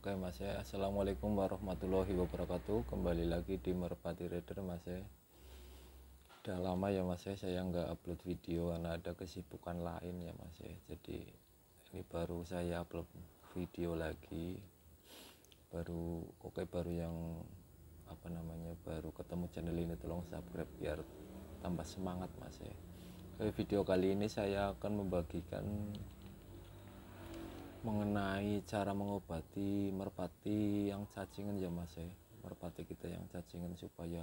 Oke Mas ya, Assalamualaikum warahmatullahi wabarakatuh. Kembali lagi di Merpati Trader Mas ya. Udah lama ya Mas ya, saya nggak upload video karena ada kesibukan lain ya Mas ya. Jadi ini baru saya upload video lagi. Baru yang baru ketemu channel ini, tolong subscribe biar tambah semangat Mas ya. Video kali ini saya akan membagikan mengenai cara mengobati merpati yang cacingan ya Mas ya, merpati kita yang cacingan supaya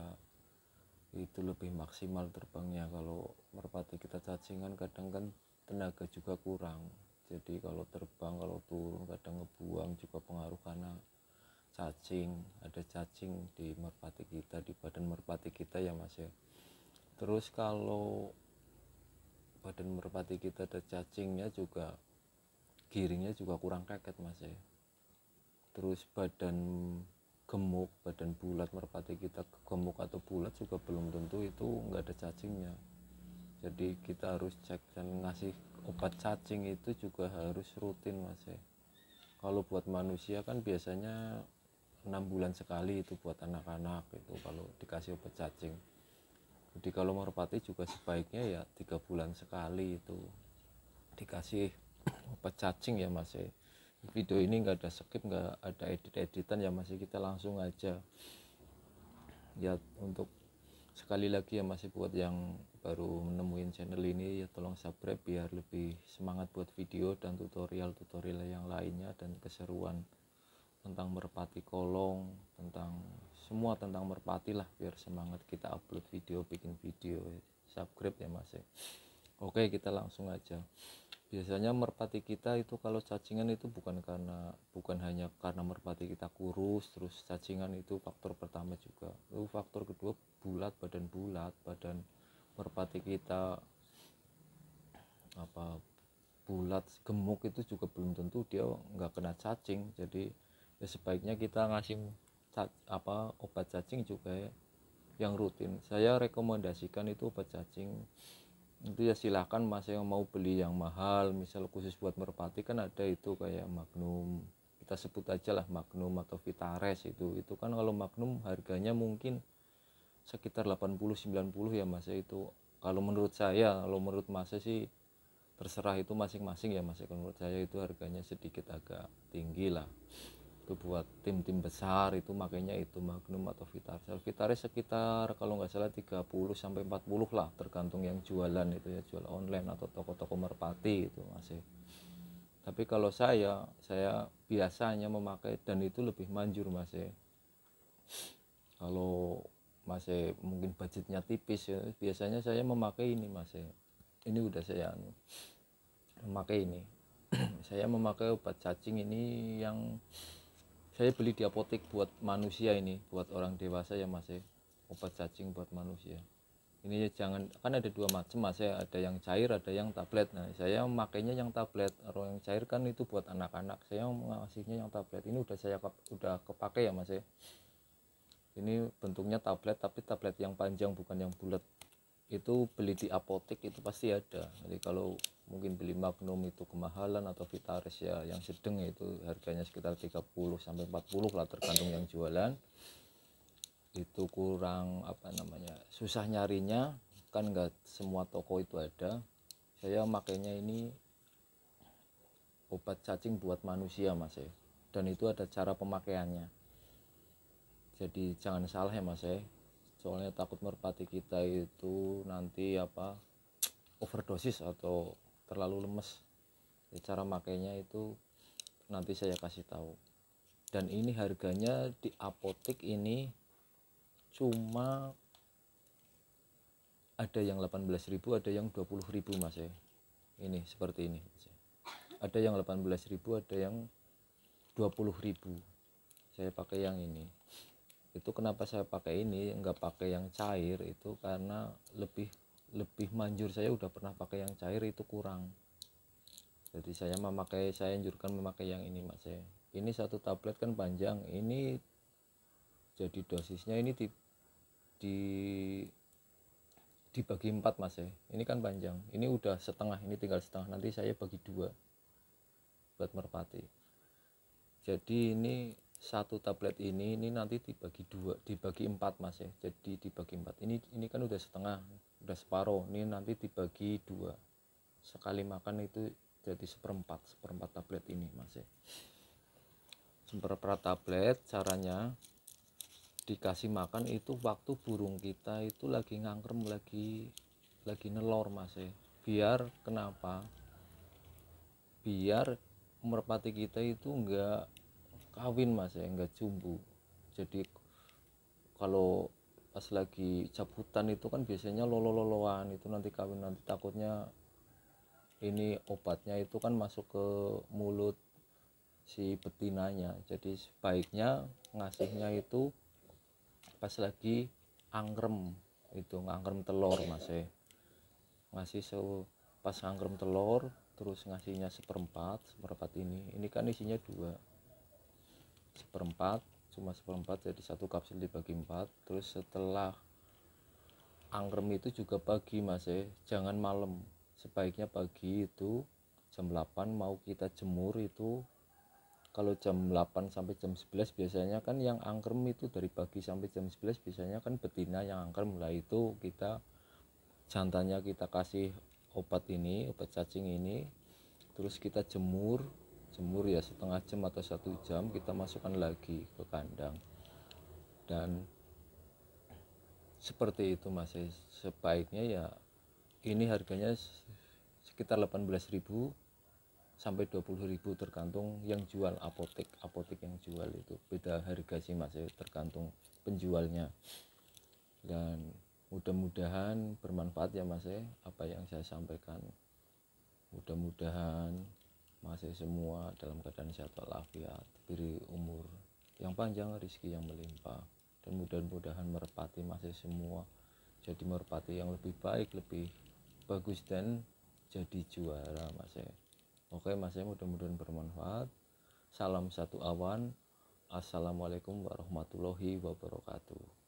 itu lebih maksimal terbangnya. Kalau merpati kita cacingan kadang kan tenaga juga kurang, jadi kalau terbang, kalau turun kadang ngebuang juga pengaruh karena ada cacing di merpati kita, di badan merpati kita ya Mas ya. Terus kalau badan merpati kita ada cacingnya juga, giringnya juga kurang keket Mas ya. Terus badan bulat merpati kita gemuk atau bulat juga belum tentu itu nggak ada cacingnya. Jadi kita harus cek, dan ngasih obat cacing itu juga harus rutin Mas ya. Kalau buat manusia kan biasanya 6 bulan sekali itu buat anak-anak itu kalau dikasih obat cacing. Jadi kalau merpati juga sebaiknya ya 3 bulan sekali itu dikasih obat cacing ya Mas ya. Video ini nggak ada skip, nggak ada edit-editan ya Mas, kita langsung aja ya. Untuk sekali lagi ya Mas, buat yang baru menemuin channel ini ya tolong subscribe biar lebih semangat buat video dan tutorial yang lainnya, dan keseruan tentang merpati kolong, tentang semua tentang merpati lah, biar semangat kita upload video, bikin video. Subscribe ya Mas ya. Oke, kita langsung aja. Biasanya merpati kita itu kalau cacingan itu bukan hanya karena merpati kita kurus terus cacingan, itu faktor pertama juga. Lalu faktor kedua badan merpati kita bulat gemuk itu juga belum tentu dia nggak kena cacing. Jadi ya sebaiknya kita ngasih obat cacing juga ya, yang rutin. Saya rekomendasikan itu obat cacing itu ya silahkan Mas yang mau beli yang mahal, misal khusus buat merpati kan ada itu kayak Magnum, kita sebut aja lah Magnum atau Vitares. Itu kan kalau Magnum harganya mungkin sekitar 80-90 ya Mas. Itu kalau menurut saya, kalau menurut Mas sih terserah, itu masing-masing ya Mas. Kalau menurut saya itu harganya sedikit agak tinggi lah. Itu buat tim-tim besar itu makanya itu Magnum atau Vitares sekitar kalau nggak salah 30-40 lah, tergantung yang jualan itu ya, jual online atau toko-toko merpati itu masih. Tapi kalau saya biasanya memakai, dan itu lebih manjur Mas ya. Kalau masih mungkin budgetnya tipis ya, biasanya saya memakai ini Mas ya. Ini udah saya memakai ini saya memakai obat cacing ini yang saya beli di apotek buat manusia, ini buat orang dewasa ya Mas ya, obat cacing buat manusia. Ini jangan, kan ada dua macam Mas ya, ada yang cair, ada yang tablet. Nah saya makainya yang tablet. Kalau yang cair kan itu buat anak-anak, saya ngasihnya yang tablet. Ini udah kepake ya Mas ya. Ini bentuknya tablet, tapi tablet yang panjang bukan yang bulat. Itu beli di apotek itu pasti ada. Jadi kalau mungkin beli Magnum itu kemahalan, atau Vitares ya yang sedang itu harganya sekitar 30-40 lah, tergantung yang jualan. Itu kurang susah nyarinya kan, nggak semua toko itu ada. Saya makainya ini obat cacing buat manusia Mas ya, dan itu ada cara pemakaiannya. Jadi jangan salah ya Mas ya, soalnya takut merpati kita itu nanti overdosis atau terlalu lemes. Ya, cara makainya itu nanti saya kasih tahu. Dan ini harganya di apotek ini cuma ada yang 18.000, ada yang 20.000 Mas ya. Ini seperti ini Mas ya. Ada yang 18.000, ada yang 20.000. Saya pakai yang ini. Itu kenapa saya pakai ini, nggak pakai yang cair, itu karena lebih manjur. Saya udah pernah pakai yang cair, itu kurang. Jadi saya anjurkan memakai yang ini Mas ya. Ini satu tablet kan panjang, ini jadi dosisnya ini dibagi 4 Mas ya. Ini kan panjang, ini udah setengah, ini tinggal setengah, nanti saya bagi 2 buat merpati. Jadi ini satu tablet ini nanti dibagi dua, dibagi 4 mas ya. Jadi dibagi 4, ini kan udah setengah, udah separuh, ini nanti dibagi dua, sekali makan itu jadi seperempat tablet ini mas ya. Seperempat tablet. Caranya dikasih makan itu waktu burung kita itu lagi ngangkrem, lagi nelor mas ya. Biar kenapa, biar merpati kita itu enggak kawin mas ya, enggak jumbo. Jadi kalau pas lagi cabutan itu kan biasanya lolo-loloan, itu nanti kawin, nanti takutnya ini obatnya itu kan masuk ke mulut si betinanya. Jadi sebaiknya ngasihnya itu pas lagi angkrem, itu ngangkrem telur mas ya. Ngasih pas ngangkrem telur, terus ngasihnya seperempat ini kan isinya dua, seperempat, cuma seperempat, jadi satu kapsul dibagi 4. Terus setelah angkrem itu juga pagi mas ya, jangan malam. Sebaiknya pagi itu jam 8 mau kita jemur itu. Kalau jam 8 sampai jam 11 biasanya kan yang angkrem itu, dari pagi sampai jam 11 biasanya kan betina yang angkrem. Lah itu kita jantannya kita kasih obat ini, obat cacing ini, terus kita jemur ya setengah jam atau 1 jam, kita masukkan lagi ke kandang. Dan seperti itu mas, sebaiknya ya. Ini harganya sekitar 18.000 sampai 20.000 tergantung yang jual, apotek yang jual itu beda harga sih mas, tergantung penjualnya. Dan mudah-mudahan bermanfaat ya mas apa yang saya sampaikan. Mudah-mudahan masih semua dalam keadaan sehat walafiat, diberi umur yang panjang, rezeki yang melimpah, dan mudah-mudahan merpati masih semua jadi merpati yang lebih baik, lebih bagus, dan jadi juara mas ya. Oke mas ya, mudah-mudahan bermanfaat. Salam satu awan. Assalamualaikum warahmatullahi wabarakatuh.